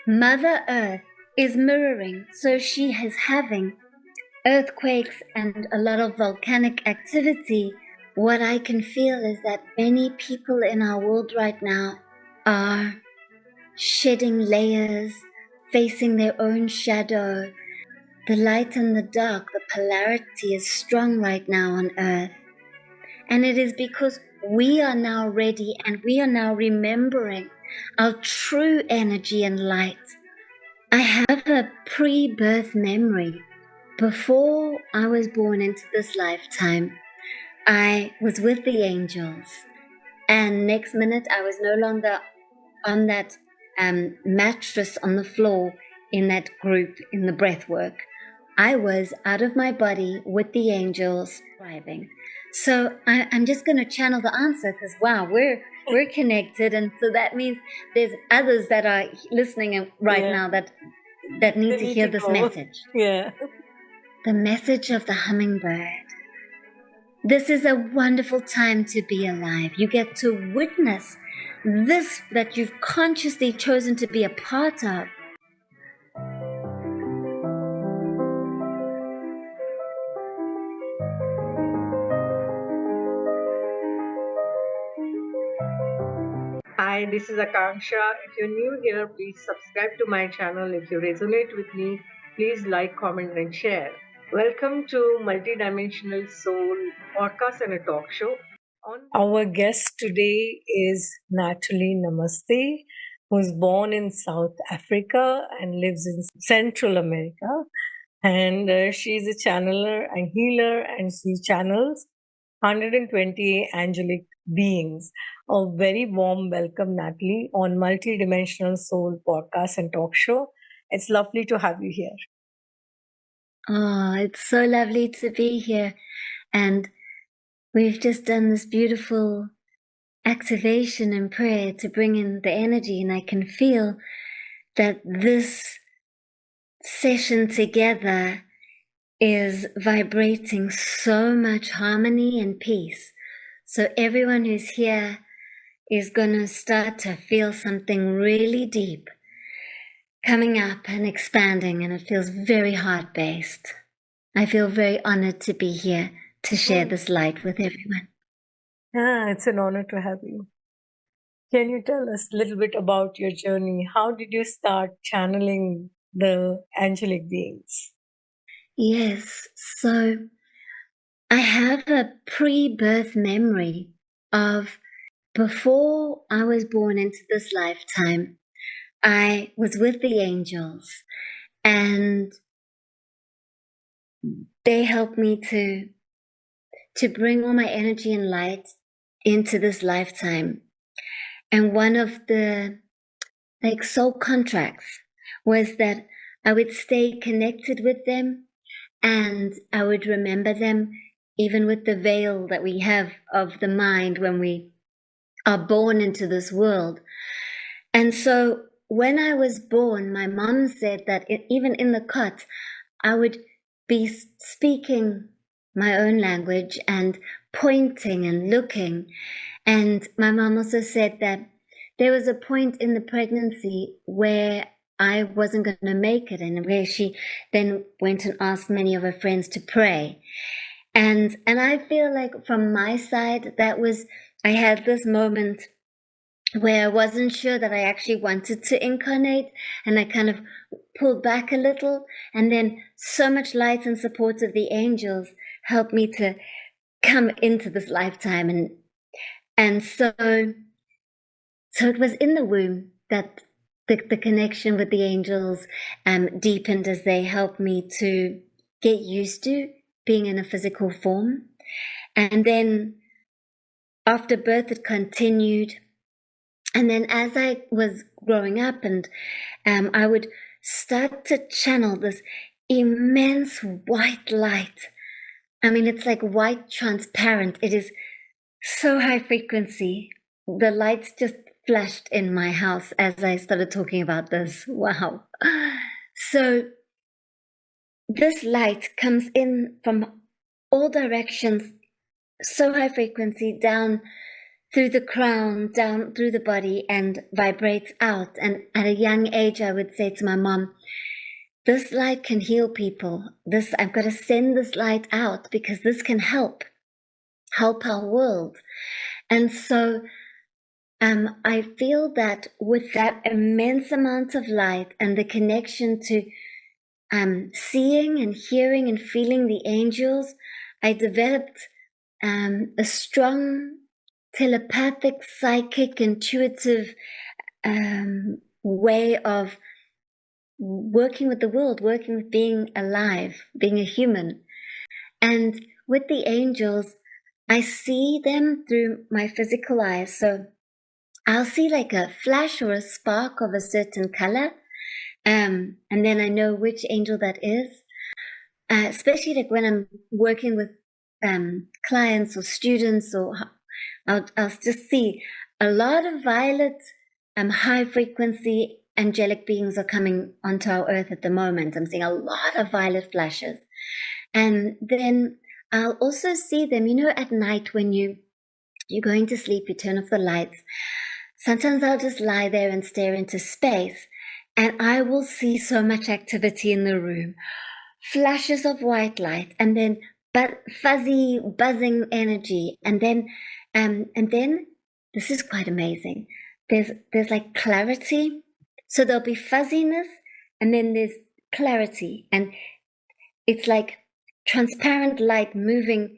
Mother Earth is mirroring, so she is having earthquakes and a lot of volcanic activity. What I can feel is that many people in our world right now are shedding layers, facing their own shadow. The light and the dark, the polarity is strong right now on Earth. And it is because we are now ready and we are now remembering our true energy and light. I have a pre-birth memory. Before I was born into this lifetime, I was with the angels. And next minute, I was no longer on that mattress on the floor in that group in the breath work. I was out of my body with the angels driving. So I'm just going to channel the answer because, wow, we're connected. And so that means there's others that are listening right now that need to hear this message. Yeah. The message of the hummingbird. This is a wonderful time to be alive. You get to witness this that you've consciously chosen to be a part of. Hi, this is Akanksshaa. If you're new here, please subscribe to my channel. If you resonate with me, please like, comment, and share. Welcome to Multidimensional Soul Podcast and a Talk Show. Our guest today is Natalie Namaste, who's born in South Africa and lives in Central America. And she's a channeler and healer, and she channels 120 angelic beings. A very warm welcome, Natalie, on Multidimensional Soul Podcast and Talk Show. It's lovely to have you here. Oh, it's so lovely to be here. And we've just done this beautiful activation and prayer to bring in the energy, and I can feel that this session together is vibrating so much harmony and peace. So everyone who's here is going to start to feel something really deep coming up and expanding, and it feels very heart-based. I feel very honored to be here to share this light with everyone. Yeah, it's an honor to have you. Can you tell us a little bit about your journey? How did you start channeling the angelic beings? Yes, so I have a pre-birth memory of before I was born into this lifetime. I was with the angels and they helped me to bring all my energy and light into this lifetime. And one of the soul contracts was that I would stay connected with them and I would remember them even with the veil that we have of the mind when we are born into this world. And so when I was born, my mom said that even in the cot, I would be speaking my own language and pointing and looking. And my mom also said that there was a point in the pregnancy where I wasn't going to make it, and where she then went and asked many of her friends to pray. And I feel like from my side, I had this moment where I wasn't sure that I actually wanted to incarnate, and I kind of pulled back a little, and then so much light and support of the angels helped me to come into this lifetime. And so it was in the womb that the connection with the angels deepened as they helped me to get used to being in a physical form. And then after birth, it continued. And then as I was growing up, and I would start to channel this immense white light. I mean, it's like white transparent. It is so high frequency. The lights just flashed in my house as I started talking about this. Wow. So this light comes in from all directions, so high frequency, down through the crown, down through the body, and vibrates out. And at a young age, I would say to my mom, this light can heal people. I've got to send this light out because this can help our world. And so I feel that with that immense amount of light and the connection to seeing and hearing and feeling the angels, I developed a strong telepathic, psychic, intuitive way of working with the world, working with being alive, being a human. And with the angels, I see them through my physical eyes. So I'll see like a flash or a spark of a certain color. And then I know which angel that is. Especially like when I'm working with clients or students, or I'll just see a lot of violet, high frequency angelic beings are coming onto our earth at the moment. I'm seeing a lot of violet flashes. And then I'll also see them, at night when you're going to sleep, you turn off the lights. Sometimes I'll just lie there and stare into space, and I will see so much activity in the room. Flashes of white light, and then fuzzy, buzzing energy. And then this is quite amazing. There's like clarity. So there'll be fuzziness, and then there's clarity. And it's like transparent light moving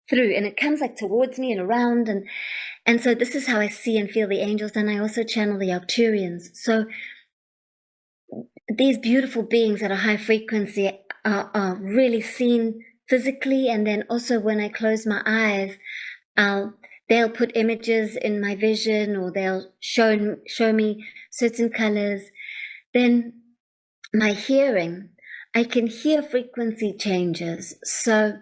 through, and it comes like towards me and around. And so this is how I see and feel the angels. And I also channel the Arcturians. So these beautiful beings at a high frequency are really seen physically. And then also when I close my eyes, they'll put images in my vision, or they'll show me certain colors. Then my hearing, I can hear frequency changes. So,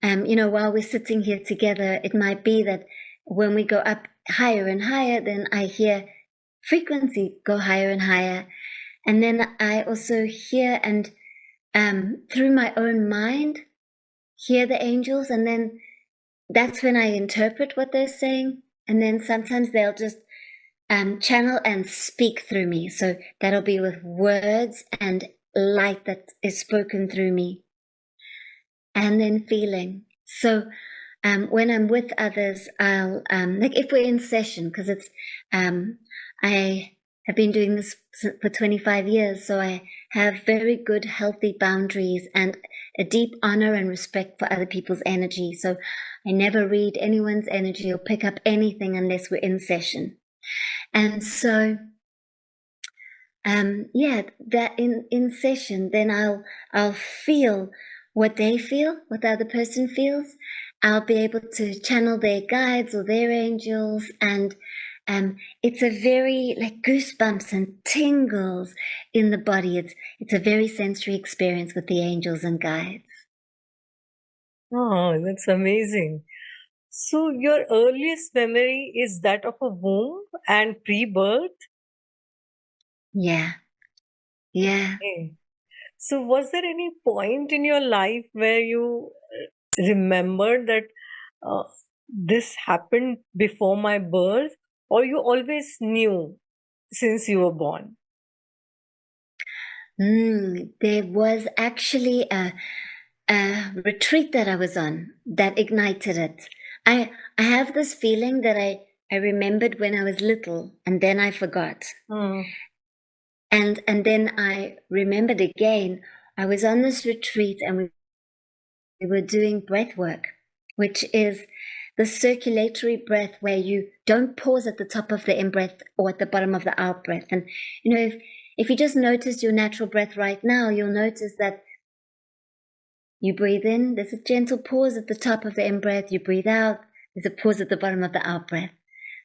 while we're sitting here together, it might be that when we go up higher and higher, then I hear frequency go higher and higher. And then I also hear and through my own mind, hear the angels. And then that's when I interpret what they're saying. And then sometimes they'll just channel and speak through me. So that'll be with words and light that is spoken through me. And then feeling. So when I'm with others, I'll, like if we're in session, because it's, I have been doing this for 25 years, so I have very good, healthy boundaries and a deep honor and respect for other people's energy. So I never read anyone's energy or pick up anything unless we're in session. And so, that in session, then I'll feel what they feel, what the other person feels. I'll be able to channel their guides or their angels, and it's a very like goosebumps and tingles in the body. It's a very sensory experience with the angels and guides. Oh, that's amazing. So your earliest memory is that of a womb and pre-birth? Yeah. Okay. So was there any point in your life where you remembered that uh, this happened before my birth, or you always knew since you were born? There was actually a retreat that I was on that ignited it. I have this feeling that I remembered when I was little, and then I forgot. And then I remembered again. I was on this retreat, and we were doing breath work, which is the circulatory breath, where you don't pause at the top of the in-breath or at the bottom of the out-breath. And if you just notice your natural breath right now, you'll notice that you breathe in, there's a gentle pause at the top of the in-breath. You breathe out, there's a pause at the bottom of the out-breath.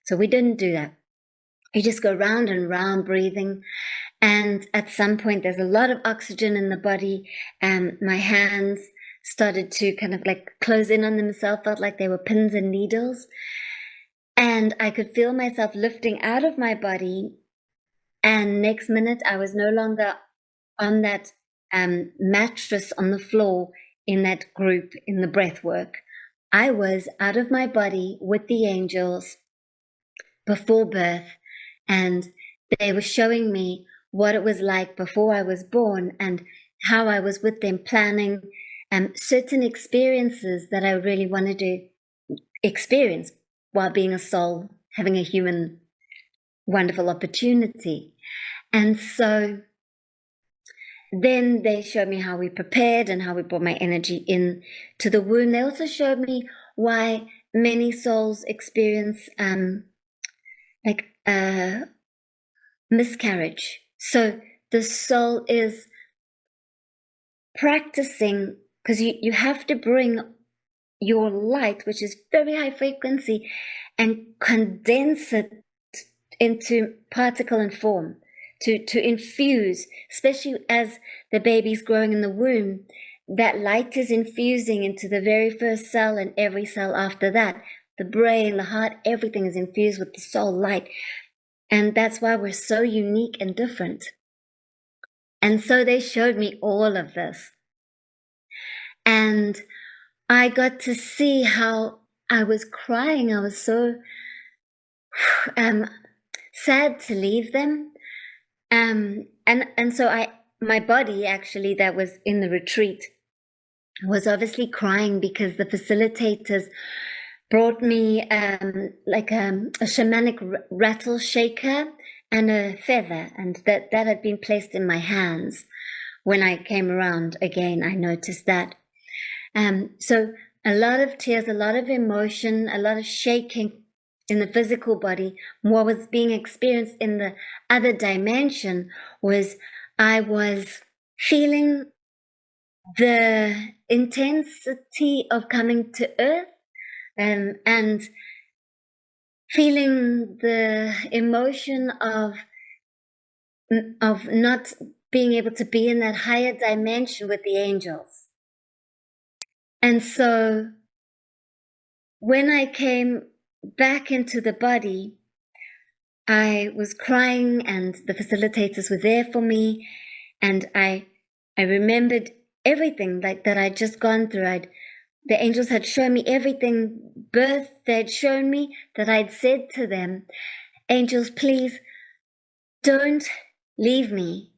So we didn't do that. You just go round and round breathing. And at some point, there's a lot of oxygen in the body, and my hands started to kind of like close in on themselves, felt like they were pins and needles. And I could feel myself lifting out of my body. And next minute, I was no longer on that mattress on the floor in that group in the breath work. I was out of my body with the angels before birth, and they were showing me what it was like before I was born and how I was with them planning certain experiences that I really wanted to experience while being a soul, having a human wonderful opportunity. And so then they showed me how we prepared and how we brought my energy in to the womb. They also showed me why many souls experience miscarriage. So the soul is practicing, because you have to bring your light, which is very high frequency, and condense it into particle and form to infuse, especially as the baby's growing in the womb. That light is infusing into the very first cell and every cell after that. The brain, the heart, everything is infused with the soul light. And that's why we're so unique and different. And so they showed me all of this. And I got to see how I was crying. I was so sad to leave them. And so my body actually that was in the retreat was obviously crying because the facilitators brought me a shamanic rattle shaker and a feather, and that had been placed in my hands. When I came around again, I noticed that. So a lot of tears, a lot of emotion, a lot of shaking in the physical body. What was being experienced in the other dimension was I was feeling the intensity of coming to earth, and feeling the emotion of not being able to be in that higher dimension with the angels. And so when I came back into the body, I was crying, and the facilitators were there for me, and I remembered everything like that I'd just gone through. The angels had shown me everything, birth, they'd shown me that I'd said to them, angels, please don't leave me.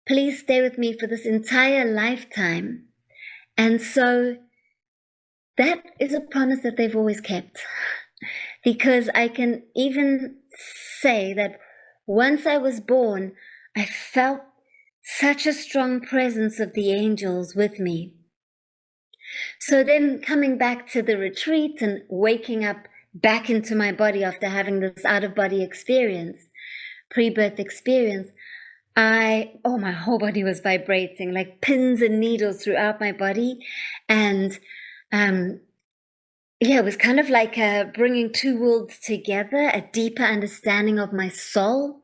Please stay with me for this entire lifetime. And so that is a promise that they've always kept. Because I can even say that once I was born, I felt such a strong presence of the angels with me. So then coming back to the retreat and waking up back into my body after having this out-of-body experience, pre-birth experience, my whole body was vibrating like pins and needles throughout my body. And it was kind of like bringing two worlds together, a deeper understanding of my soul,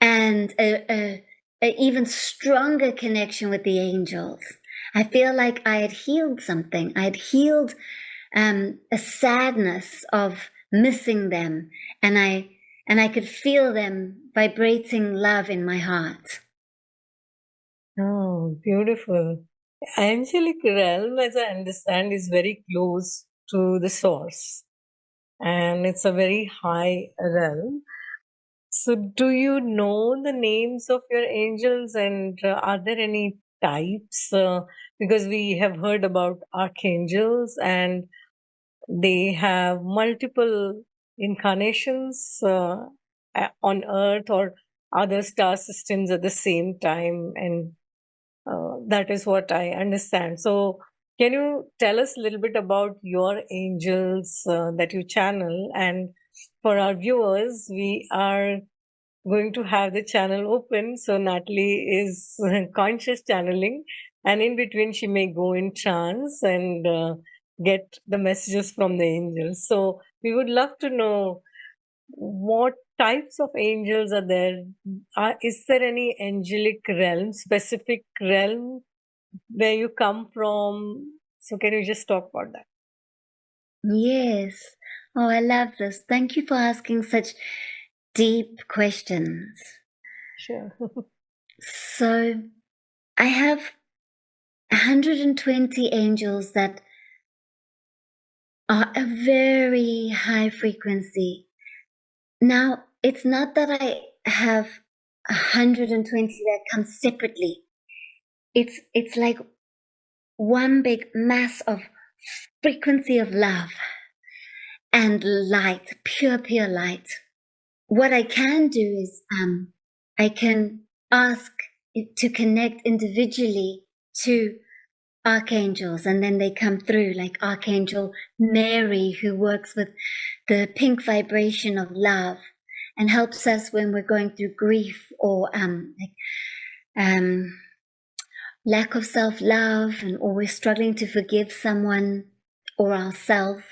and a even stronger connection with the angels. I feel like I had healed something. I had healed a sadness of missing them, and I could feel them vibrating love in my heart. Oh, beautiful. Angelic realm, as I understand, is very close to the source, and it's a very high realm. So, do you know the names of your angels, and are there any types? Because we have heard about archangels, and they have multiple incarnations on Earth or other star systems at the same time, and that is what I understand. So, can you tell us a little bit about your angels that you channel? And for our viewers, we are going to have the channel open. So, Natalie is conscious channeling, and in between, she may go in trance and get the messages from the angels. So, we would love to know what types of angels are there. Is there any angelic realm, specific realm where you come from? So, can you just talk about that? Yes. Oh, I love this. Thank you for asking such deep questions. Sure. So I have 120 angels that are a very high frequency. Now, it's not that I have 120 that come separately. It's like one big mass of frequency of love and light, pure light. What I can do is I can ask to connect individually to archangels, and then they come through, like Archangel Mary, who works with the pink vibration of love and helps us when we're going through grief or lack of self-love, and always struggling to forgive someone or ourselves.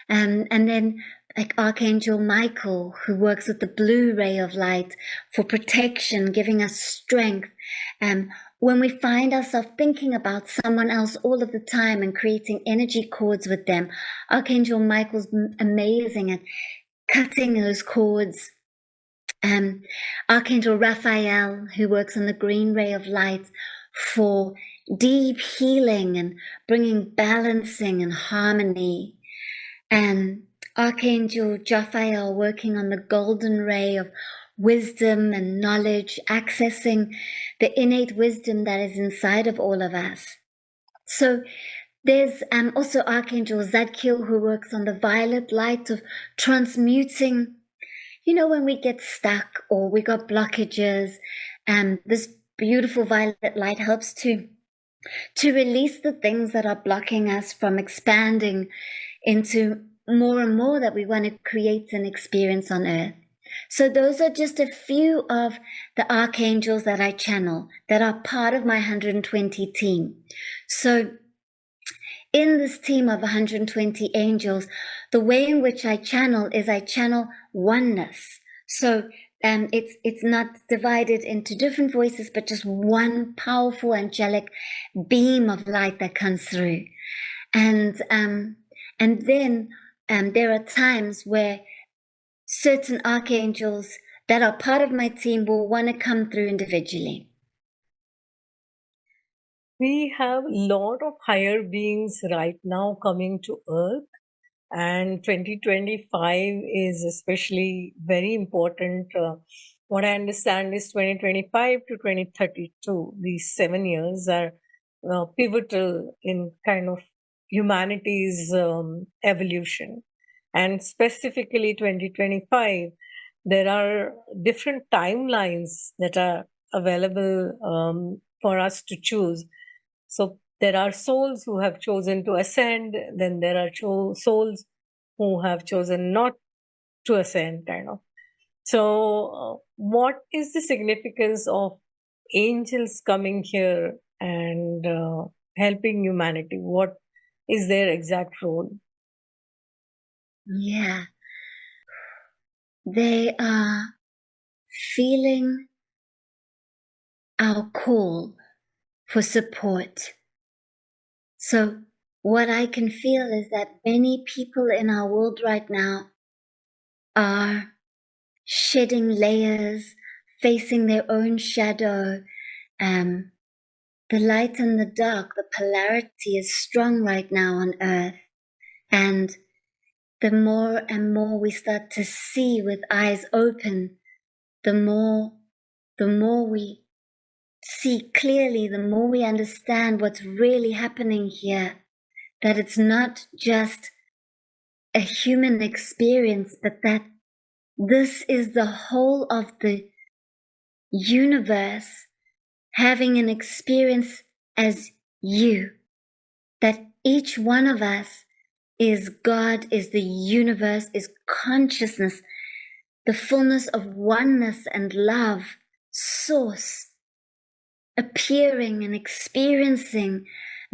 And then like Archangel Michael, who works with the blue ray of light for protection, giving us strength. When we find ourselves thinking about someone else all of the time and creating energy cords with them, Archangel Michael's amazing at cutting those cords. Archangel Raphael, who works on the green ray of light for deep healing and bringing balancing and harmony. And Archangel Jophiel working on the golden ray of wisdom and knowledge, accessing the innate wisdom that is inside of all of us. So there's also Archangel Zadkiel, who works on the violet light of transmuting, when we get stuck or we got blockages, this beautiful violet light helps to release the things that are blocking us from expanding into more and more that we want to create and experience on earth. So those are just a few of the archangels that I channel that are part of my 120 team. So in this team of 120 angels, the way in which I channel is I channel oneness. So it's not divided into different voices, but just one powerful angelic beam of light that comes through. And then there are times where certain archangels that are part of my team will want to come through individually. We have a lot of higher beings right now coming to Earth, and 2025 is especially very important. What I understand is 2025 to 2032, these 7 years are pivotal in kind of humanity's evolution. And specifically 2025, there are different timelines that are available for us to choose. So there are souls who have chosen to ascend, then there are souls who have chosen not to ascend, kind of. So, what is the significance of angels coming here and helping humanity? What is their exact role? Yeah. They are feeling our call for support. So what I can feel is that many people in our world right now are shedding layers, facing their own shadow. The light and the dark, the polarity is strong right now on earth. And the more and more we start to see with eyes open, the more we see clearly, the more we understand what's really happening here, that it's not just a human experience, but that this is the whole of the universe having an experience as you, that each one of us is God, is the universe, is consciousness, the fullness of oneness and love, source, appearing and experiencing,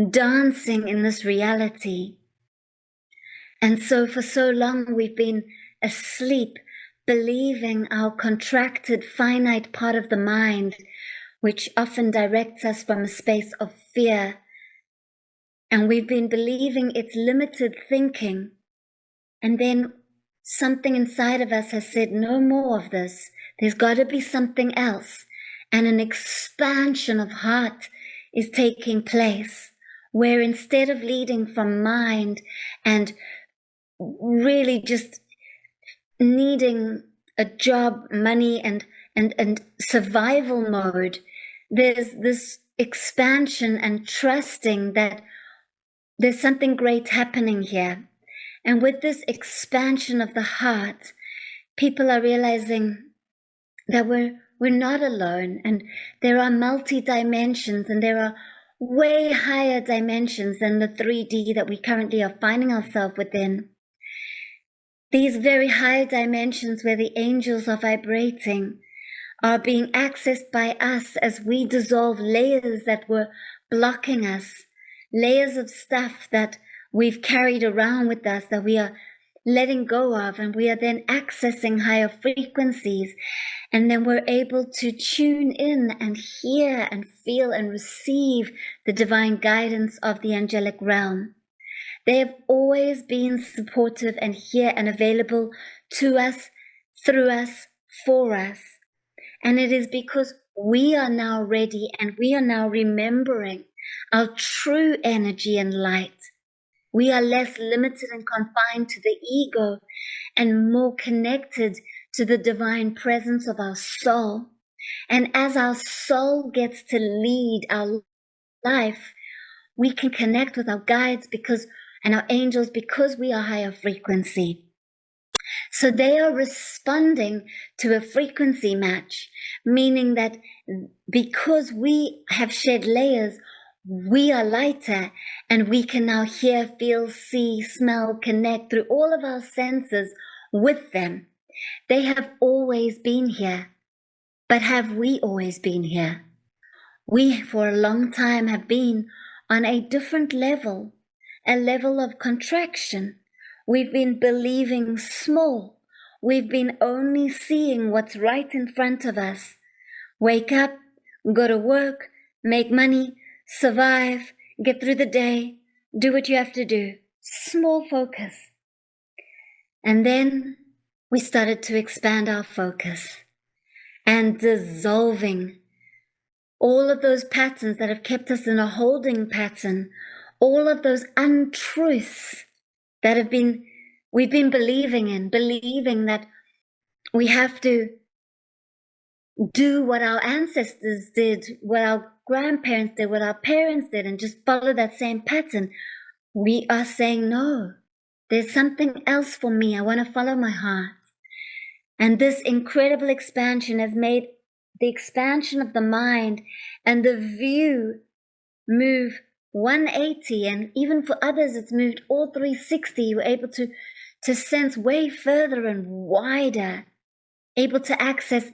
dancing in this reality. And so for so long we've been asleep, believing our contracted, finite part of the mind, which often directs us from a space of fear. And we've been believing it's limited thinking. And then something inside of us has said, no more of this. There's got to be something else. And an expansion of heart is taking place, where instead of leading from mind and really just needing a job, money, and survival mode, there's this expansion and trusting that there's something great happening here. And with this expansion of the heart, people are realizing that we're not alone, and there are multi-dimensions, and there are way higher dimensions than the 3D that we currently are finding ourselves within. These very high dimensions where the angels are vibrating are being accessed by us as we dissolve layers that were blocking us, layers of stuff that we've carried around with us that we are letting go of, and we are then accessing higher frequencies, and then we're able to tune in and hear and feel and receive the divine guidance of the angelic realm. They have always been supportive and here and available to us, through us, for us. And it is because we are now ready and we are now remembering our true energy and light. We are less limited and confined to the ego and more connected to the divine presence of our soul. And as our soul gets to lead our life, we can connect with our guides and our angels because we are higher frequency. So they are responding to a frequency match, meaning that because we have shed layers, we are lighter, and we can now hear, feel, see, smell, connect through all of our senses with them. They have always been here, but have we always been here? We, for a long time, have been on a different level, a level of contraction. We've been believing small. We've been only seeing what's right in front of us. Wake up, go to work, make money, survive, get through the day, do what you have to do. Small focus. And then we started to expand our focus and dissolving all of those patterns that have kept us in a holding pattern, all of those untruths that we've been believing that we have to do what our ancestors did, what our grandparents did, what our parents did, and just follow that same pattern. We are saying, no, there's something else for me. I want to follow my heart. And this incredible expansion has made the expansion of the mind and the view move 180, and even for others it's moved all 360. You're able to sense way further and wider, able to access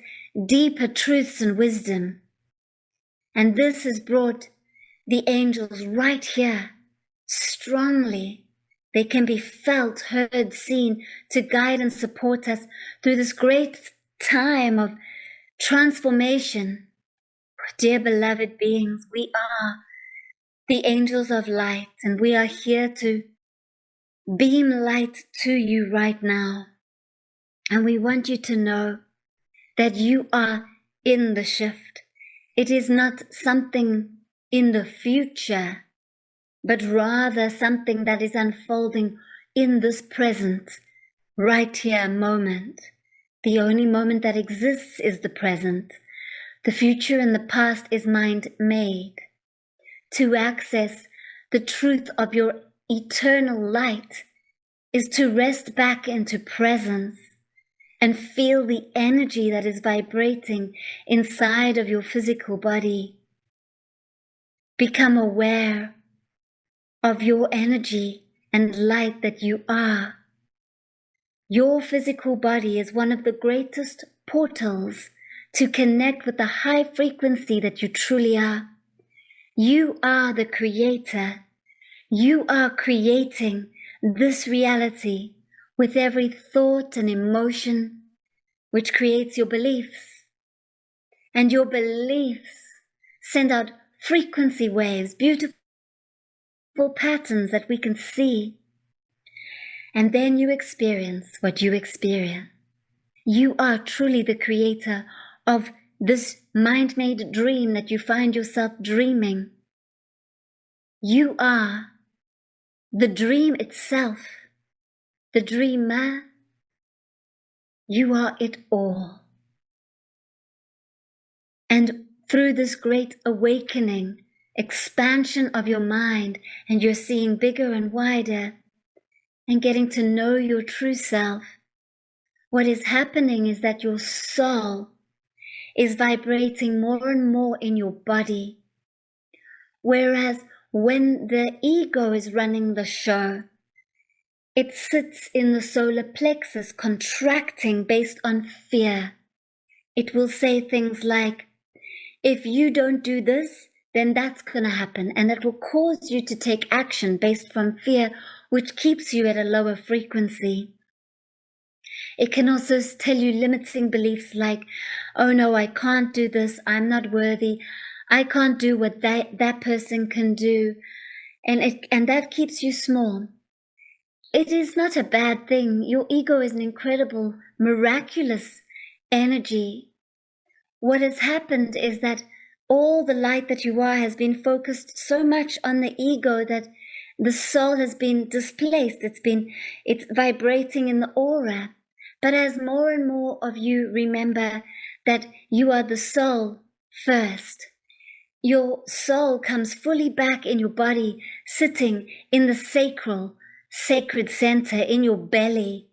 deeper truths and wisdom. And this has brought the angels right here, strongly. They can be felt, heard, seen, to guide and support us through this great time of transformation. Dear beloved beings, we are the angels of light, and we are here to beam light to you right now. And we want you to know that you are in the shift. It is not something in the future, but rather something that is unfolding in this present, right here moment. The only moment that exists is the present. The future and the past is mind-made. To access the truth of your eternal light is to rest back into presence and feel the energy that is vibrating inside of your physical body. Become aware of your energy and light that you are. Your physical body is one of the greatest portals to connect with the high frequency that you truly are. You are the creator. You are creating this reality with every thought and emotion, which creates your beliefs. And your beliefs send out frequency waves, beautiful patterns that we can see. And then you experience what you experience. You are truly the creator of this mind-made dream that you find yourself dreaming. You are the dream itself. the dreamer. You are it all. And through this great awakening, expansion of your mind, and you're seeing bigger and wider and getting to know your true self, what is happening is that your soul is vibrating more and more in your body. Whereas when the ego is running the show, it sits in the solar plexus contracting based on fear. It will say things like, if you don't do this, then that's going to happen. And that will cause you to take action based from fear, which keeps you at a lower frequency. It can also tell you limiting beliefs like, oh no, I can't do this. I'm not worthy. I can't do what that person can do. And that keeps you small. It is not a bad thing. Your ego is an incredible, miraculous energy. What has happened is that all the light that you are has been focused so much on the ego that the soul has been displaced. It's vibrating in the aura. But as more and more of you remember that you are the soul first, your soul comes fully back in your body, sitting in the sacred center in your belly.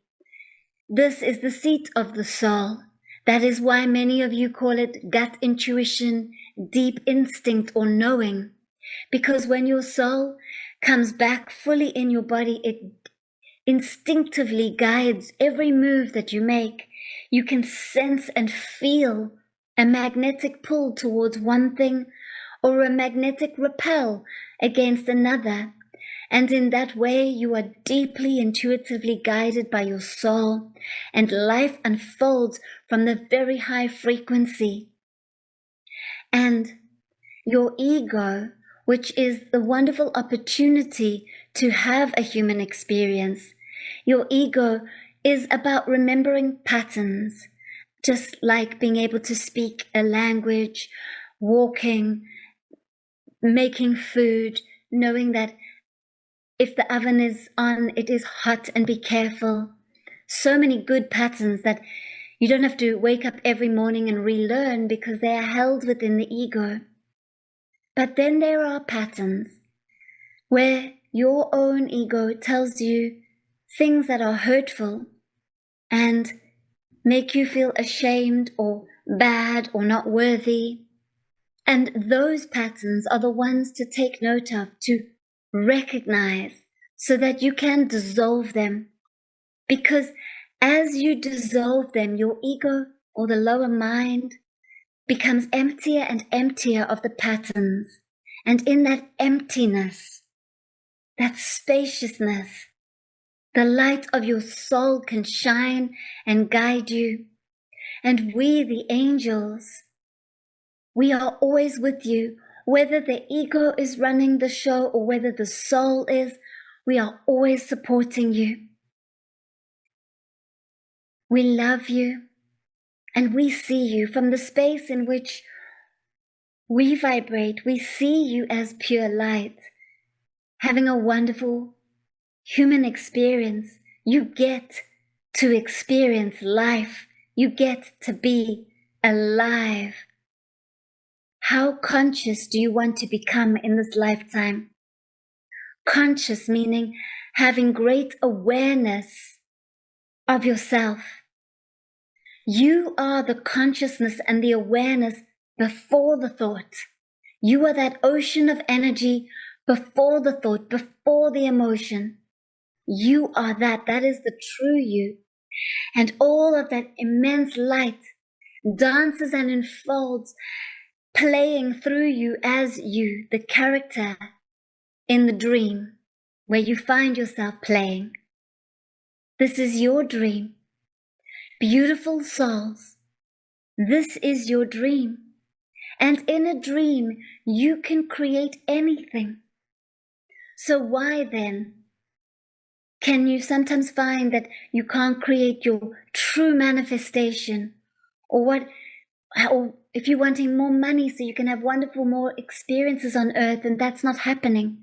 This is the seat of the soul. That is why many of you call it gut intuition, deep instinct, or knowing. Because when your soul comes back fully in your body, it instinctively guides every move that you make. You can sense and feel a magnetic pull towards one thing or a magnetic repel against another. And in that way, you are deeply intuitively guided by your soul, and life unfolds from the very high frequency. And your ego, which is the wonderful opportunity to have a human experience, your ego is about remembering patterns, just like being able to speak a language, walking, making food, knowing that if the oven is on, it is hot, and be careful. So many good patterns that you don't have to wake up every morning and relearn because they are held within the ego. But then there are patterns where your own ego tells you things that are hurtful and make you feel ashamed or bad or not worthy. And those patterns are the ones to take note of, to recognize, so that you can dissolve them. Because as you dissolve them, your ego or the lower mind becomes emptier and emptier of the patterns. And in that emptiness, that spaciousness, the light of your soul can shine and guide you. And we, the angels, we are always with you. Whether the ego is running the show or whether the soul is, we are always supporting you. We love you, and we see you from the space in which we vibrate. We see you as pure light, having a wonderful human experience. You get to experience life. You get to be alive. How conscious do you want to become in this lifetime? Conscious meaning having great awareness of yourself. You are the consciousness and the awareness before the thought. You are that ocean of energy before the thought, before the emotion. You are that. That is the true you. And all of that immense light dances and unfolds, playing through you as you, the character in the dream where you find yourself playing. This is your dream. Beautiful souls, this is your dream. And in a dream, you can create anything. So why then can you sometimes find that you can't create your true manifestation? Or if you're wanting more money so you can have wonderful more experiences on earth, and that's not happening.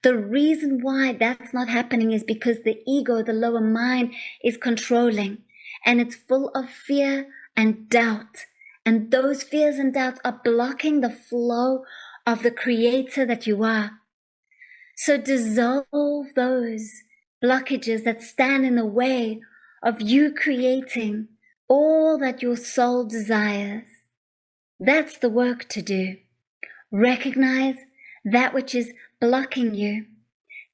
The reason why that's not happening is because the ego, the lower mind, is controlling, and it's full of fear and doubt. And those fears and doubts are blocking the flow of the creator that you are. So dissolve those blockages that stand in the way of you creating all that your soul desires. That's the work to do. Recognize that which is blocking you.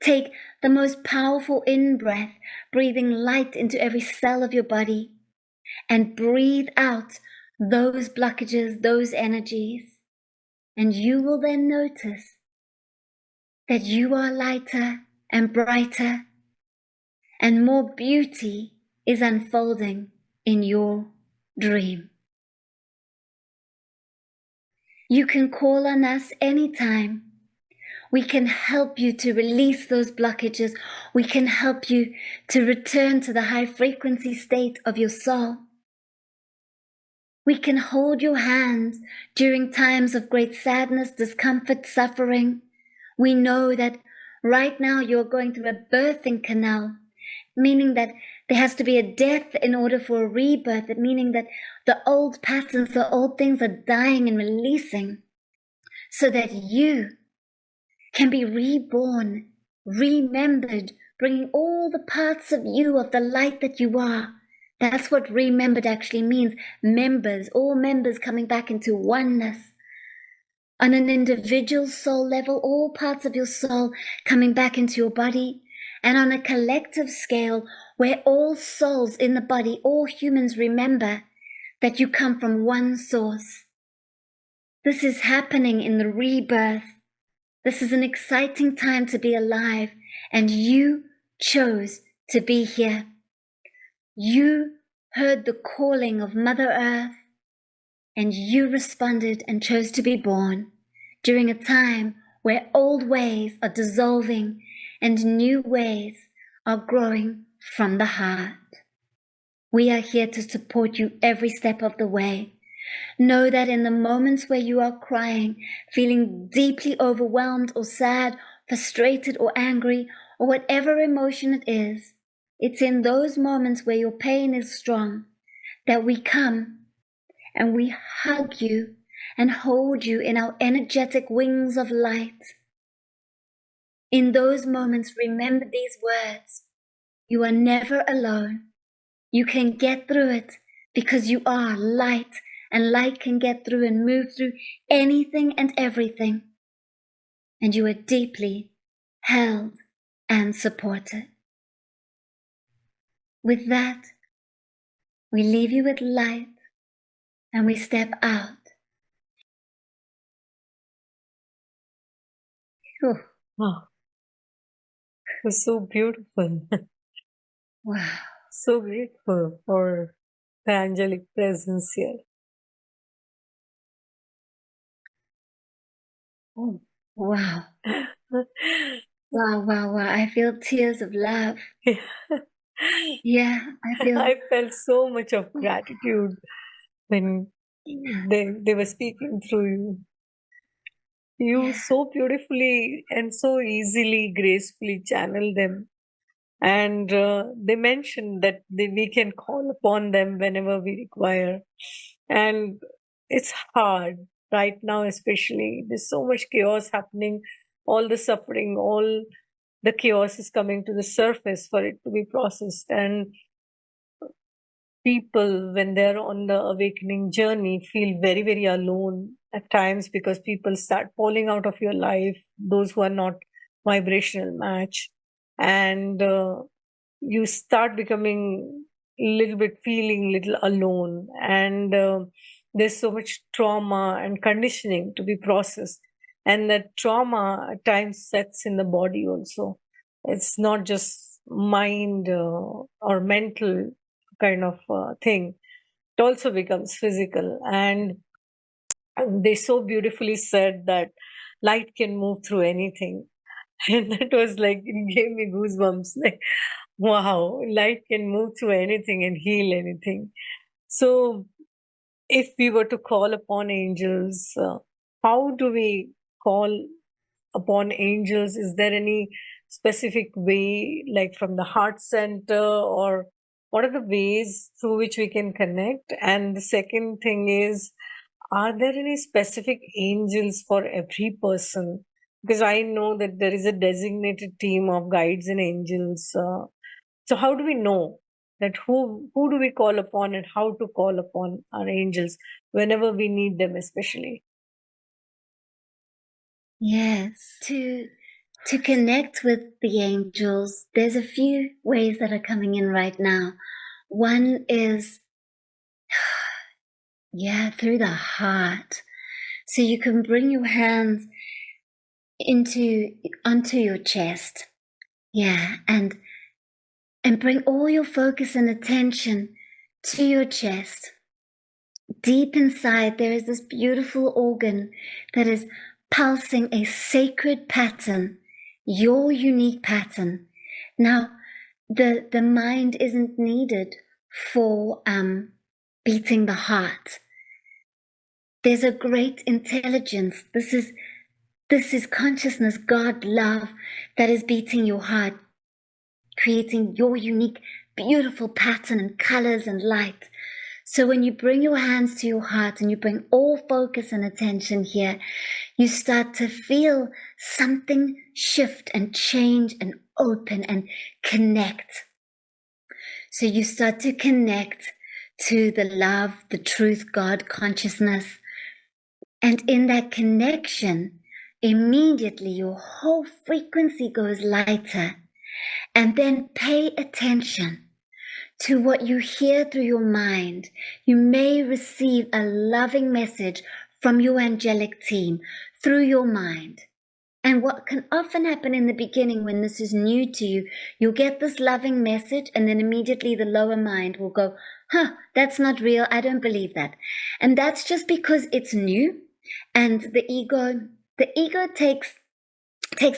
Take the most powerful in-breath, breathing light into every cell of your body, and breathe out those blockages, those energies. And you will then notice that you are lighter and brighter, and more beauty is unfolding in your dream. You can call on us anytime. We can help you to release those blockages. We can help you to return to the high frequency state of your soul. We can hold your hands during times of great sadness, discomfort, suffering. We know that right now you're going through a birthing canal, meaning that there has to be a death in order for a rebirth, meaning that the old patterns, the old things are dying and releasing so that you can be reborn, remembered, bringing all the parts of you, of the light that you are. That's what remembered actually means. Members, all members coming back into oneness. On an individual soul level, all parts of your soul coming back into your body. And on a collective scale, where all souls in the body, all humans remember that you come from one source. This is happening in the rebirth. This is an exciting time to be alive, and you chose to be here. You heard the calling of Mother Earth, and you responded and chose to be born during a time where old ways are dissolving and new ways are growing from the heart. We are here to support you every step of the way. Know that in the moments where you are crying, feeling deeply overwhelmed or sad, frustrated or angry, or whatever emotion it is, it's in those moments where your pain is strong that we come and we hug you and hold you in our energetic wings of light. In those moments, remember these words. You are never alone. You can get through it because you are light, and light can get through and move through anything and everything. And you are deeply held and supported. With that, we leave you with light and we step out. Whew. Wow, it was so beautiful. Wow. So grateful for the angelic presence here. Oh, wow. Wow, wow, wow. I feel tears of love. Yeah, I feel. I felt so much of gratitude when they were speaking through you. You Yeah. so beautifully and so easily, gracefully channel them. And they mentioned that we can call upon them whenever we require. And it's hard right now, especially. There's so much chaos happening, all the suffering, all the chaos is coming to the surface for it to be processed. And people, when they're on the awakening journey, feel very, very alone at times because people start falling out of your life, those who are not vibrational match. And you start becoming a little bit feeling little alone. And there's so much trauma and conditioning to be processed. And that trauma at times sets in the body also. It's not just mind or mental kind of thing. It also becomes physical. And they so beautifully said that light can move through anything. And that was like, it gave me goosebumps. Like, wow, light can move through anything and heal anything. So, if we were to call upon angels, how do we call upon angels? Is there any specific way, like from the heart center, or what are the ways through which we can connect? And the second thing is, are there any specific angels for every person? Because I know that there is a designated team of guides and angels. So how do we know that who do we call upon and how to call upon our angels whenever we need them, especially? Yes. To connect with the angels, there's a few ways that are coming in right now. One is, through the heart. So you can bring your hands onto your chest. And bring all your focus and attention to your chest. Deep inside, there is this beautiful organ that is pulsing a sacred pattern, your unique pattern. Now, the mind isn't needed for beating the heart. There's a great intelligence. This is consciousness, God, love, that is beating your heart, creating your unique, beautiful pattern and colors and light. So when you bring your hands to your heart and you bring all focus and attention here, you start to feel something shift and change and open and connect. So you start to connect to the love, the truth, God consciousness. And in that connection, immediately your whole frequency goes lighter. And then pay attention to what you hear through your mind. You may receive a loving message from your angelic team through your mind. And what can often happen in the beginning when this is new to you, you'll get this loving message and then immediately the lower mind will go, that's not real. I don't believe that. And that's just because it's new. And the ego takes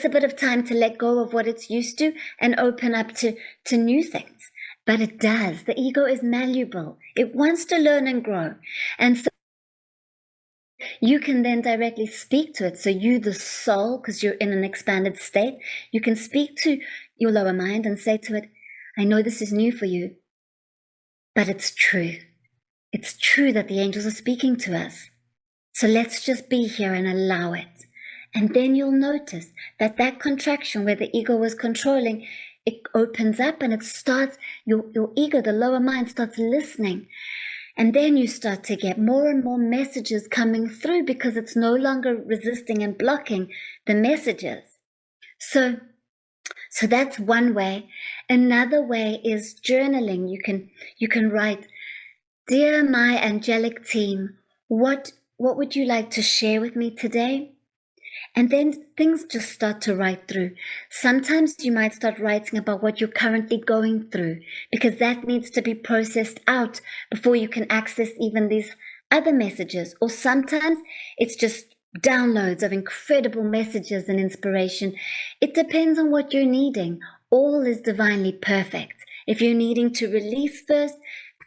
a bit of time to let go of what it's used to and open up to new things. But it does. The ego is malleable. It wants to learn and grow. And so you can then directly speak to it. So you, the soul, because you're in an expanded state, you can speak to your lower mind and say to it, I know this is new for you, but it's true. It's true that the angels are speaking to us. So let's just be here and allow it. And then you'll notice that contraction where the ego was controlling, it opens up and it starts, your ego, the lower mind, starts listening. And then you start to get more and more messages coming through because it's no longer resisting and blocking the messages. So that's one way. Another way is journaling. You can write, Dear my angelic team, what would you like to share with me today? And then things just start to write through. Sometimes you might start writing about what you're currently going through, because that needs to be processed out before you can access even these other messages. Or sometimes it's just downloads of incredible messages and inspiration. It depends on what you're needing. All is divinely perfect. If you're needing to release first,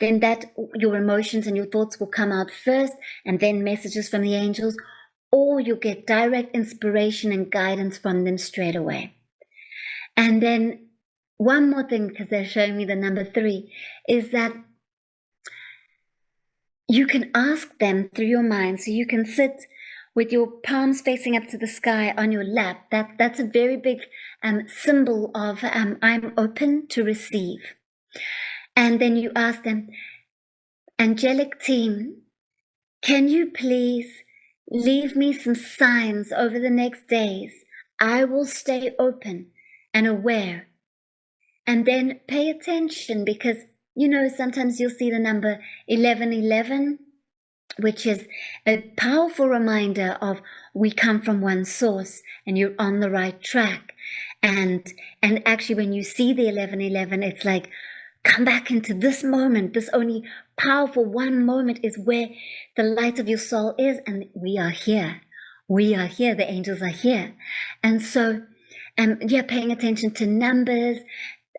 then your emotions and your thoughts will come out first, and then messages from the angels, or you'll get direct inspiration and guidance from them straight away. And then one more thing, because they're showing me the number 3, is that you can ask them through your mind. So you can sit with your palms facing up to the sky on your lap. That's a very big symbol of I'm open to receive. And then you ask them, Angelic team, can you please leave me some signs over the next days? I will stay open and aware. And then pay attention, because, sometimes you'll see the number 1111, which is a powerful reminder of we come from one source and you're on the right track. And actually, when you see the 1111, it's like, come back into this moment. This only powerful one moment is where the light of your soul is, and we are here. We are here. The angels are here. And so, paying attention to numbers.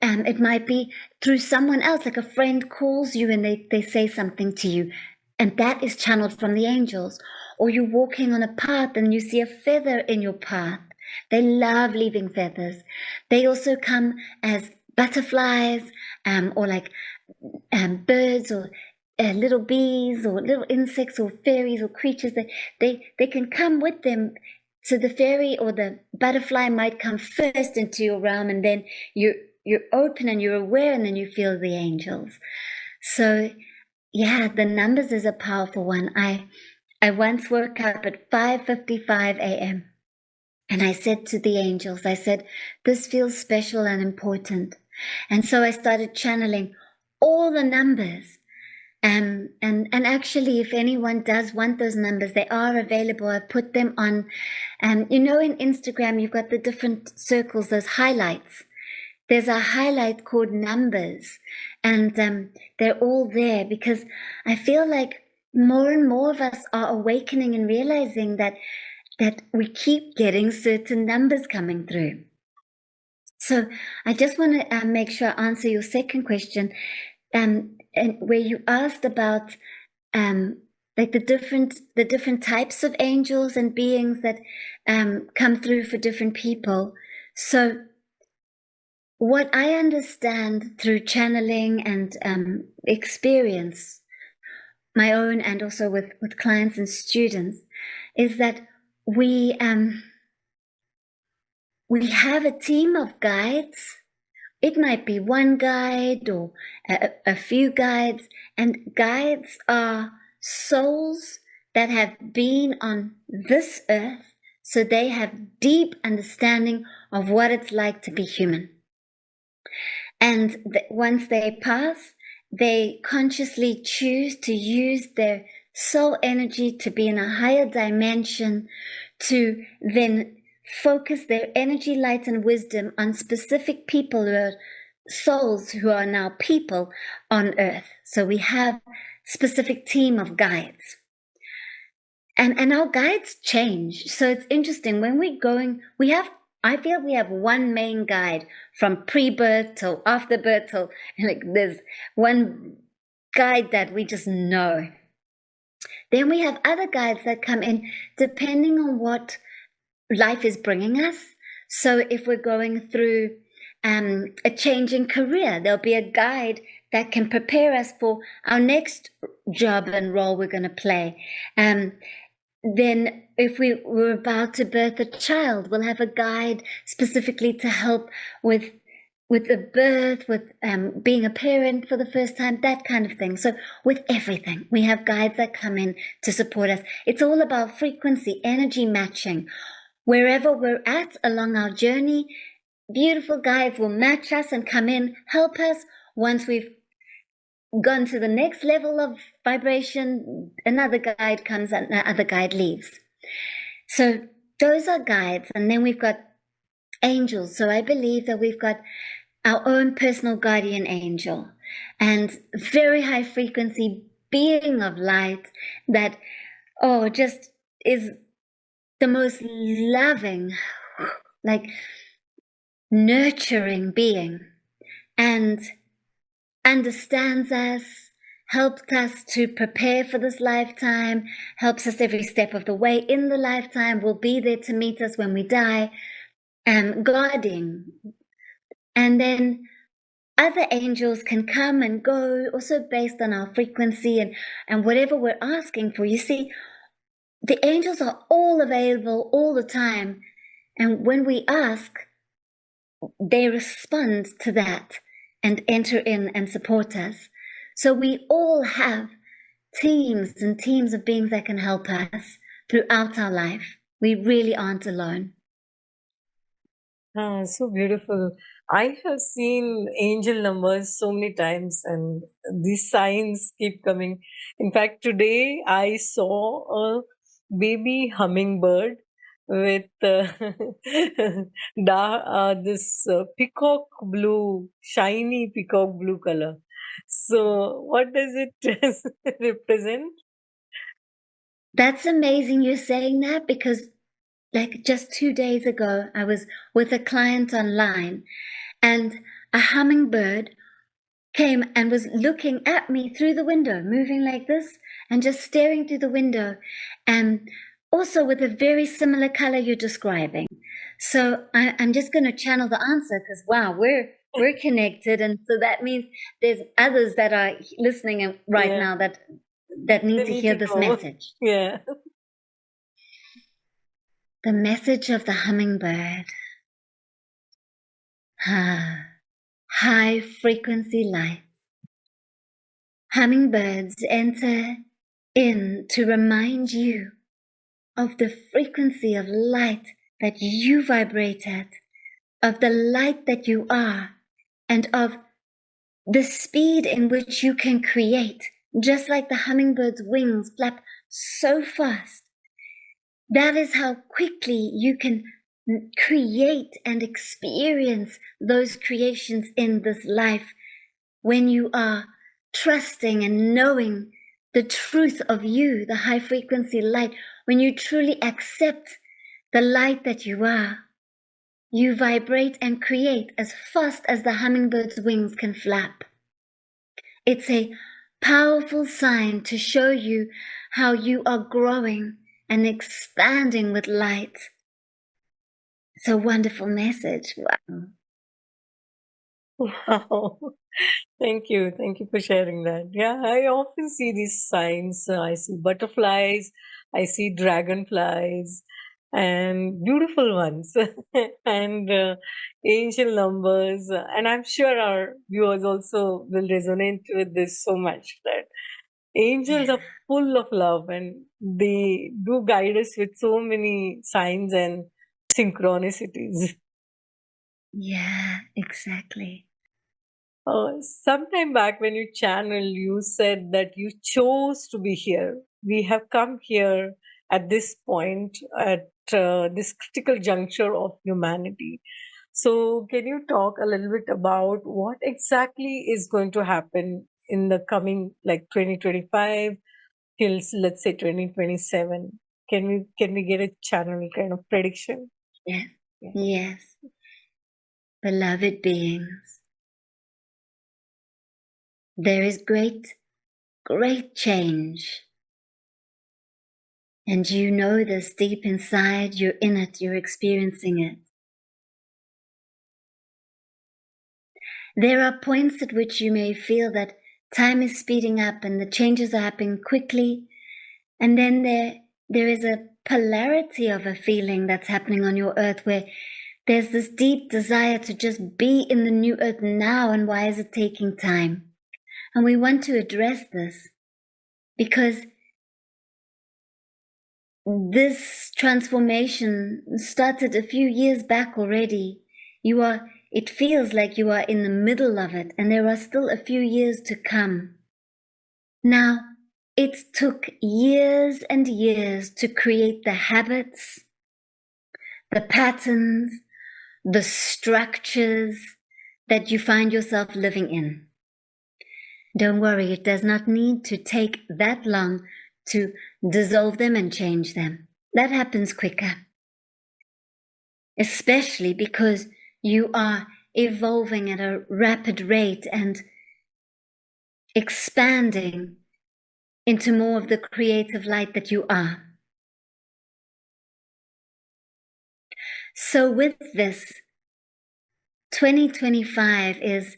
It might be through someone else, like a friend calls you and they say something to you, and that is channeled from the angels. Or you're walking on a path and you see a feather in your path, They love leaving feathers. They also come as butterflies, or like birds, or little bees, or little insects, or fairies, or creatures. They can come with them. So the fairy or the butterfly might come first into your realm, and then you're open and you're aware, and then you feel the angels. So yeah, the numbers is a powerful one. I once woke up at 5:55 a.m. and I said to the angels, I said, this feels special and important. And so I started channeling all the numbers. And actually, if anyone does want those numbers, they are available. I put them on, in Instagram, you've got the different circles, those highlights. There's a highlight called numbers, and they're all there because I feel like more and more of us are awakening and realizing that we keep getting certain numbers coming through. So I just want to make sure I answer your second question, and where you asked about like the different types of angels and beings that come through for different people. So what I understand through channeling and experience, my own and also with clients and students, is that we have a team of guides. It might be one guide or a few guides, and guides are souls that have been on this earth, so they have deep understanding of what it's like to be human. And once they pass, they consciously choose to use their soul energy to be in a higher dimension, to then focus their energy, light, and wisdom on specific people who are souls who are now people on earth. So we have specific team of guides. And our guides change. So it's interesting when we're going, I feel we have one main guide from pre-birth till after birth till, like, there's one guide that we just know. Then we have other guides that come in depending on what life is bringing us. So if we're going through a change in career, there'll be a guide that can prepare us for our next job and role we're going to play. Then if we were about to birth a child, we'll have a guide specifically to help with the birth, with being a parent for the first time, that kind of thing. So with everything, we have guides that come in to support us. It's all about frequency, energy matching. Wherever we're at along our journey, beautiful guides will match us and come in, help us. Once we've gone to the next level of vibration, another guide comes and another guide leaves. So those are guides. And then we've got angels. So I believe that we've got our own personal guardian angel, and very high frequency being of light that, just is the most loving, like nurturing being, and understands us, helped us to prepare for this lifetime, helps us every step of the way in the lifetime, will be there to meet us when we die, guarding. And then other angels can come and go, also based on our frequency and whatever we're asking for. You see, the angels are all available all the time. And when we ask, they respond to that and enter in and support us. So we all have teams and teams of beings that can help us throughout our life. We really aren't alone. So beautiful. I have seen angel numbers so many times, and these signs keep coming. In fact, today I saw a baby hummingbird with this peacock blue, shiny peacock blue color. So, what does it represent? That's amazing you're saying that, because like just 2 days ago, I was with a client online, and a hummingbird came and was looking at me through the window, moving like this and just staring through the window, and also with a very similar color you're describing. So I'm just going to channel the answer because, wow, we're connected. And so that means there's others that are listening right now that need to hear this message. Yeah. The message of the hummingbird. High frequency light. Hummingbirds enter in to remind you of the frequency of light that you vibrate at, of the light that you are, and of the speed in which you can create, just like the hummingbird's wings flap so fast. That is how quickly you can create and experience those creations in this life when you are trusting and knowing the truth of you, the high frequency light. When you truly accept the light that you are, you vibrate and create as fast as the hummingbird's wings can flap. It's a powerful sign to show you how you are growing and expanding with light. It's a wonderful message. Wow. Wow. Thank you. Thank you for sharing that. Yeah, I often see these signs. I see butterflies, I see dragonflies, and beautiful ones, and angel numbers. And I'm sure our viewers also will resonate with this so much that angels are full of love and they do guide us with so many signs and synchronicities. Yeah, exactly. Sometime back when you channeled, you said that you chose to be here. We have come here at this point, at this critical juncture of humanity. So, can you talk a little bit about what exactly is going to happen in the coming, like 2025 till let's say 2027? Can we get a channel kind of prediction? Yes. Yeah. Yes. Beloved beings, there is great change. And you know this deep inside, you're in it, you're experiencing it. There are points at which you may feel that time is speeding up and the changes are happening quickly. And then there is a polarity of a feeling that's happening on your earth where there's this deep desire to just be in the new earth now. And why is it taking time? And we want to address this because this transformation started a few years back already. It feels like you are in the middle of it, and there are still a few years to come. Now, it took years and years to create the habits, the patterns, the structures that you find yourself living in. Don't worry, it does not need to take that long to dissolve them and change them. That happens quicker. Especially because you are evolving at a rapid rate and expanding into more of the creative light that you are. So with this, 2025 is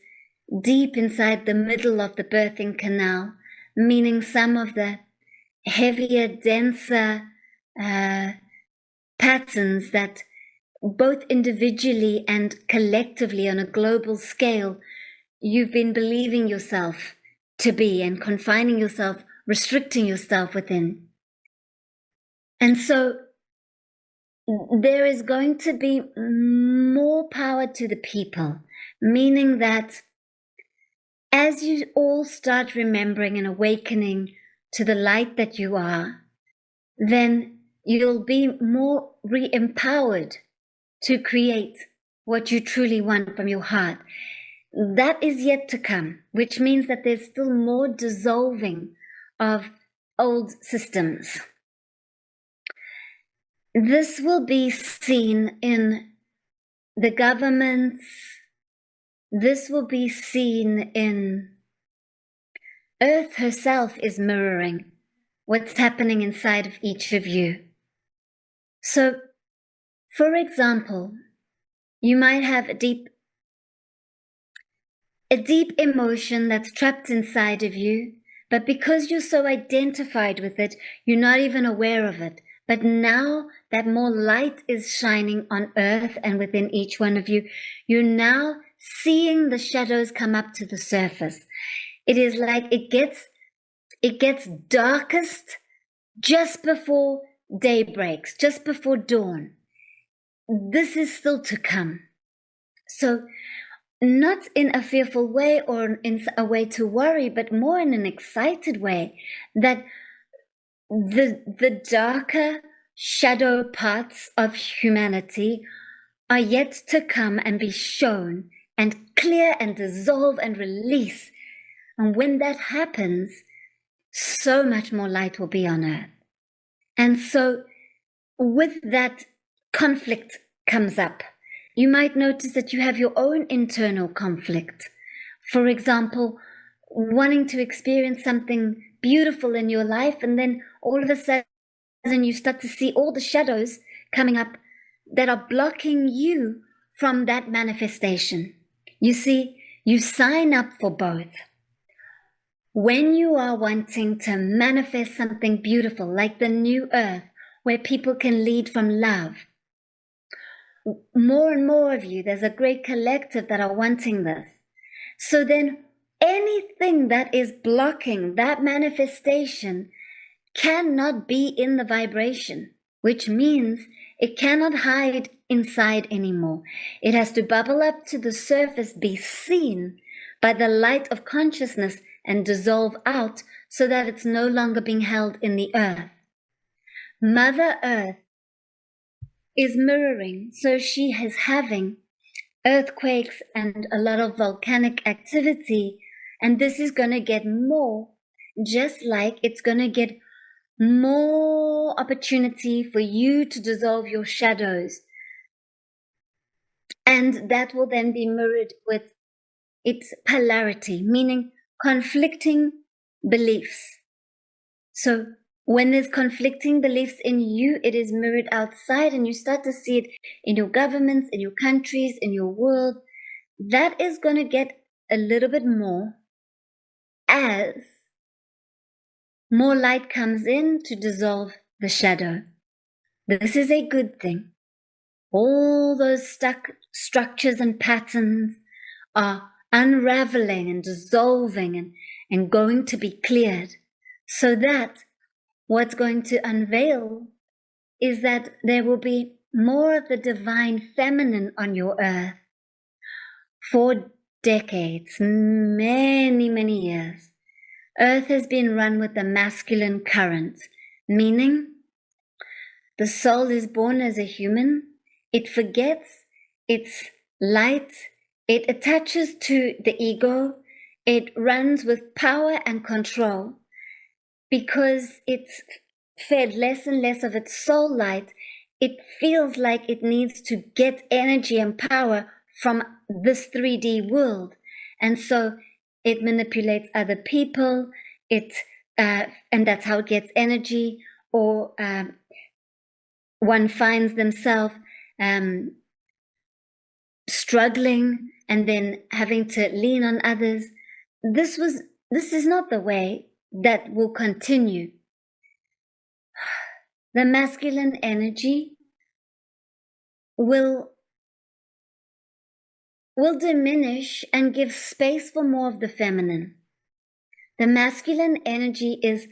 deep inside the middle of the birthing canal, meaning some of the heavier, denser patterns that both individually and collectively on a global scale you've been believing yourself to be and confining yourself, restricting yourself within. And so there is going to be more power to the people, meaning that as you all start remembering and awakening to the light that you are, then you'll be more re-empowered to create what you truly want from your heart. That is yet to come, which means that there's still more dissolving of old systems. This will be seen in the governments. This will be seen in Earth herself is mirroring what's happening inside of each of you. So For example, you might have a deep emotion that's trapped inside of you, but because you're so identified with it, you're not even aware of it. But now that more light is shining on earth and within each one of you, you're now seeing the shadows come up to the surface. It is like it gets darkest just before day breaks, just before dawn. This is still to come. So not in a fearful way or in a way to worry, but more in an excited way, that the darker shadow parts of humanity are yet to come and be shown and clear and dissolve and release. And when that happens, so much more light will be on earth. And so with that, conflict comes up. You might notice that you have your own internal conflict. For example, wanting to experience something beautiful in your life, and then all of a sudden you start to see all the shadows coming up that are blocking you from that manifestation. You see, you sign up for both. When you are wanting to manifest something beautiful, like the new earth, where people can lead from love, more and more of you, there's a great collective that are wanting this. So then anything that is blocking that manifestation cannot be in the vibration, which means it cannot hide inside anymore. It has to bubble up to the surface, be seen by the light of consciousness, and dissolve out so that it's no longer being held in the earth. Mother Earth is mirroring, so she is having earthquakes and a lot of volcanic activity, and this is going to get more, just like it's going to get more opportunity for you to dissolve your shadows. And that will then be mirrored with its polarity, meaning conflicting beliefs. So when there's conflicting beliefs in you, it is mirrored outside, and you start to see it in your governments, in your countries, in your world. That is going to get a little bit more as more light comes in to dissolve the shadow. This is a good thing. All those stuck structures and patterns are unraveling and dissolving and going to be cleared, so that what's going to unveil is that there will be more of the divine feminine on your earth. For decades, many, many years, Earth has been run with the masculine current, meaning the soul is born as a human, it forgets its light, it attaches to the ego, it runs with power and control. Because it's fed less and less of its soul light, it feels like it needs to get energy and power from this 3D world. And so it manipulates other people, and that's how it gets energy, or one finds themselves struggling and then having to lean on others. This is not the way that will continue. The masculine energy will diminish and give space for more of the feminine. The masculine energy is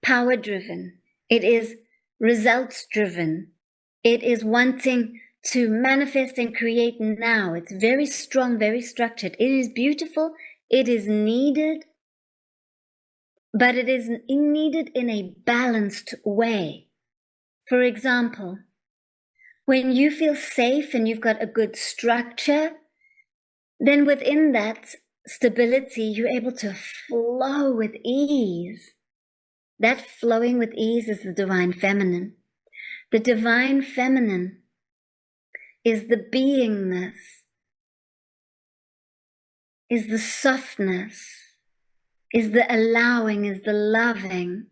power driven. It is results driven. It is wanting to manifest and create now. It's very strong, very structured. It is beautiful. It is needed. But it is needed in a balanced way. For example, when you feel safe and you've got a good structure, then within that stability, you're able to flow with ease. That flowing with ease is the divine feminine. The divine feminine is the beingness, is the softness, is the allowing, is the loving.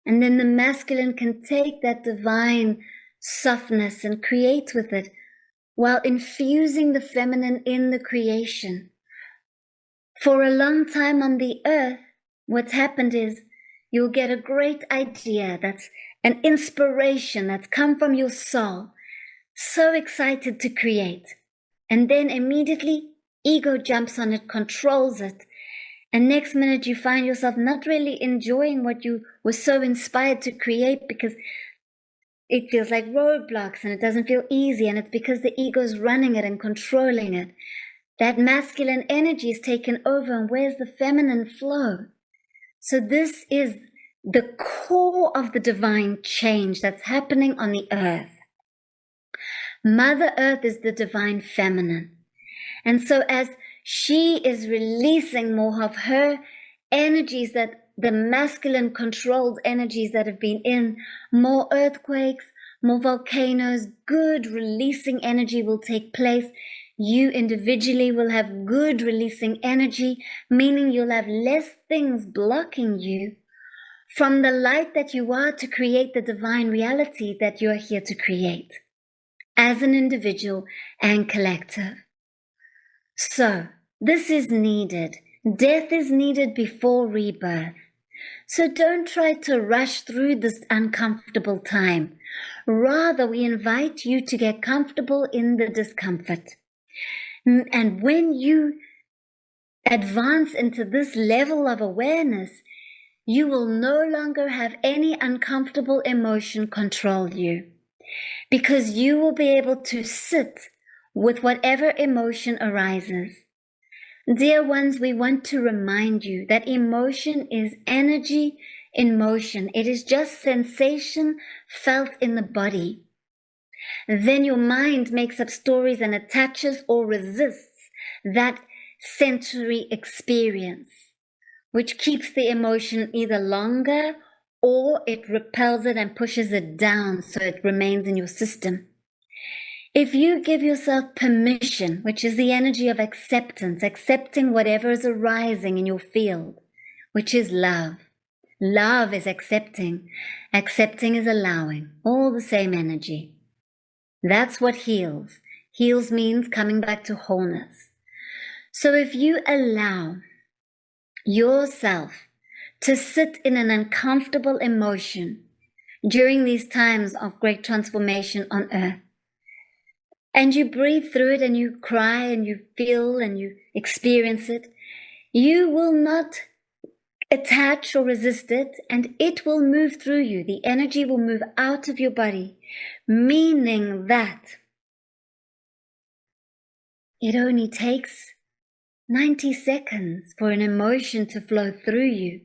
And then the masculine can take that divine softness and create with it while infusing the feminine in the creation. For a long time on the earth, what's happened is you'll get a great idea that's an inspiration that's come from your soul, so excited to create. And then immediately ego jumps on it, controls it. And next minute you find yourself not really enjoying what you were so inspired to create because it feels like roadblocks and it doesn't feel easy, and it's because the ego is running it and controlling it. That masculine energy is taken over, and where's the feminine flow? So this is the core of the divine change that's happening on the earth. Mother Earth is the divine feminine. And so as she is releasing more of her energies, that the masculine controlled energies that have been in, more earthquakes, more volcanoes, good releasing energy will take place. You individually will have good releasing energy, meaning you'll have less things blocking you from the light that you are to create the divine reality that you're here to create as an individual and collective. So this is needed. Death is needed before rebirth. So don't try to rush through this uncomfortable time. Rather, we invite you to get comfortable in the discomfort. And when you advance into this level of awareness, you will no longer have any uncomfortable emotion control you, because you will be able to sit with whatever emotion arises. Dear ones, we want to remind you that emotion is energy in motion. It is just sensation felt in the body. Then your mind makes up stories and attaches or resists that sensory experience, which keeps the emotion either longer or it repels it and pushes it down so it remains in your system. If you give yourself permission, which is the energy of acceptance, accepting whatever is arising in your field, which is love. Love is accepting. Accepting is allowing. All the same energy. That's what heals. Heals means coming back to wholeness. So if you allow yourself to sit in an uncomfortable emotion during these times of great transformation on earth, and you breathe through it and you cry and you feel and you experience it, you will not attach or resist it, and it will move through you. The energy will move out of your body, meaning that it only takes 90 seconds for an emotion to flow through you.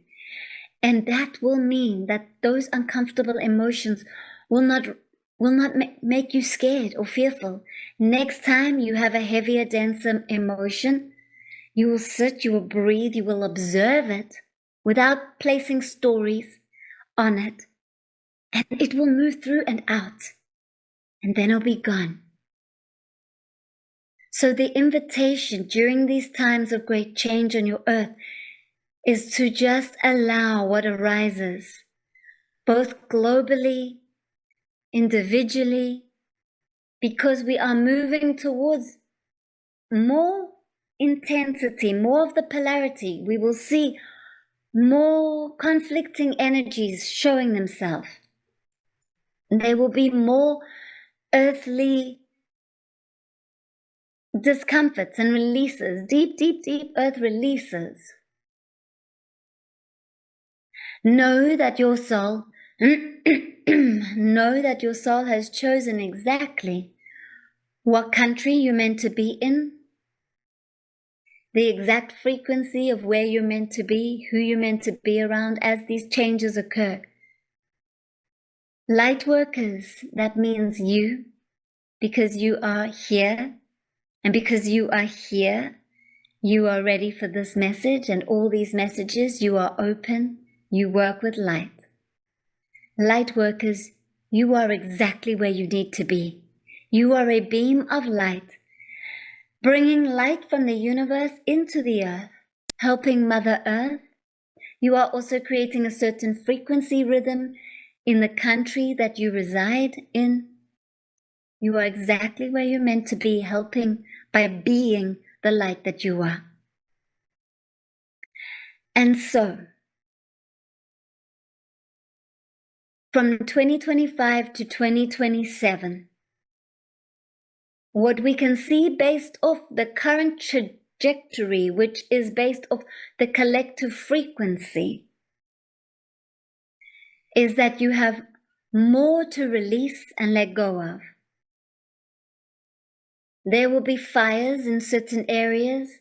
And that will mean that those uncomfortable emotions will not make you scared or fearful. Next time you have a heavier, denser emotion, you will sit, you will breathe, you will observe it without placing stories on it. And it will move through and out. And then it'll be gone. So the invitation during these times of great change on your earth is to just allow what arises, both globally, individually, because we are moving towards more intensity, more of the polarity. We will see more conflicting energies showing themselves. There will be more earthly discomforts and releases, deep, deep, deep earth releases. Know that your soul has chosen exactly what country you're meant to be in, the exact frequency of where you're meant to be, who you're meant to be around as these changes occur. Light workers, that means you, because you are here, and because you are here, you are ready for this message and all these messages. You are open, you work with light. Light workers, you are exactly where you need to be. You are a beam of light, bringing light from the universe into the earth, helping Mother Earth. You are also creating a certain frequency rhythm in the country that you reside in, You are exactly where you're meant to be, helping by being the light that you are. And so, from 2025 to 2027, what we can see based off the current trajectory, which is based off the collective frequency, is that you have more to release and let go of. There will be fires in certain areas.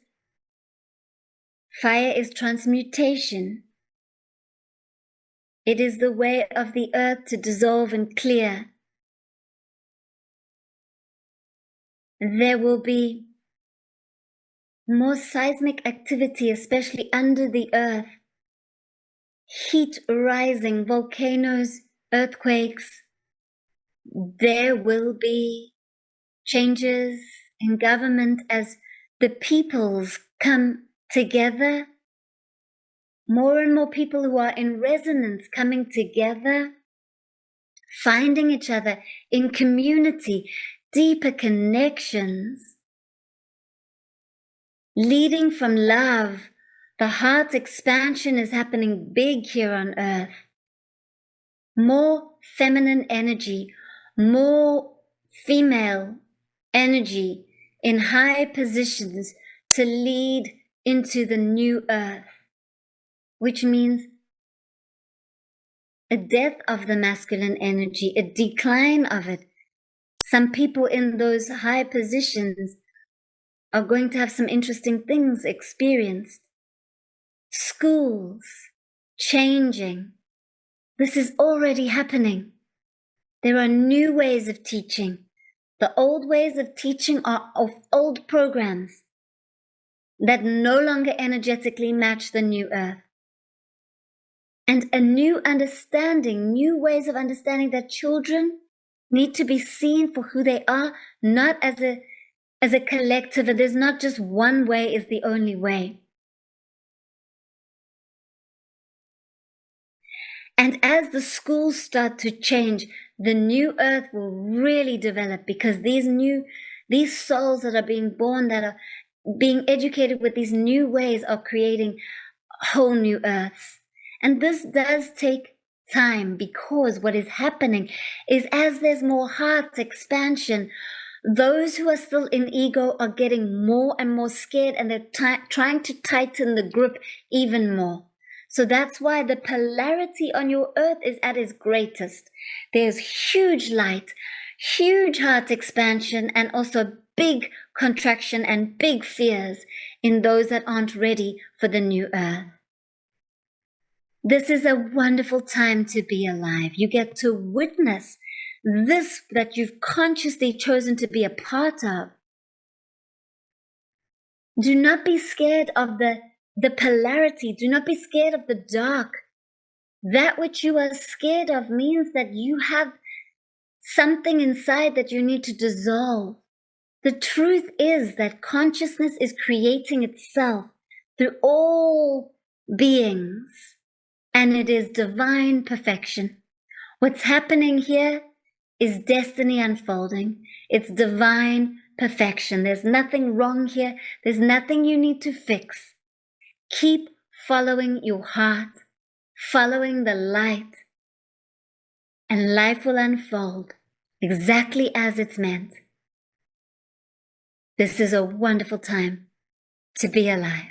Fire is transmutation. It is the way of the earth to dissolve and clear. There will be more seismic activity, especially under the earth. Heat rising, volcanoes, earthquakes. There will be changes in government as the peoples come together. More and more people who are in resonance coming together, finding each other in community, deeper connections, leading from love. The heart expansion is happening big here on earth. More feminine energy, more female energy in high positions to lead into the new earth, which means a death of the masculine energy, a decline of it. Some people in those high positions are going to have some interesting things experienced. Schools changing. This is already happening. There are new ways of teaching. The old ways of teaching are of old programs that no longer energetically match the new earth. And a new understanding, new ways of understanding that children need to be seen for who they are, not as a collective. And there's not just one way is the only way. And as the schools start to change, the new earth will really develop, because these souls that are being born, that are being educated with these new ways, are creating whole new earths. And this does take time, because what is happening is, as there's more heart expansion, those who are still in ego are getting more and more scared, and they're trying to tighten the grip even more. So that's why the polarity on your earth is at its greatest. There's huge light, huge heart expansion, and also big contraction and big fears in those that aren't ready for the new earth. This is a wonderful time to be alive. You get to witness this that you've consciously chosen to be a part of. Do not be scared of the polarity. Do not be scared of the dark. That which you are scared of means that you have something inside that you need to dissolve. The truth is that consciousness is creating itself through all beings, and it is divine perfection. What's happening here is destiny unfolding. It's divine perfection. There's nothing wrong here. There's nothing you need to fix. Keep following your heart, following the light, and life will unfold exactly as it's meant. This is a wonderful time to be alive.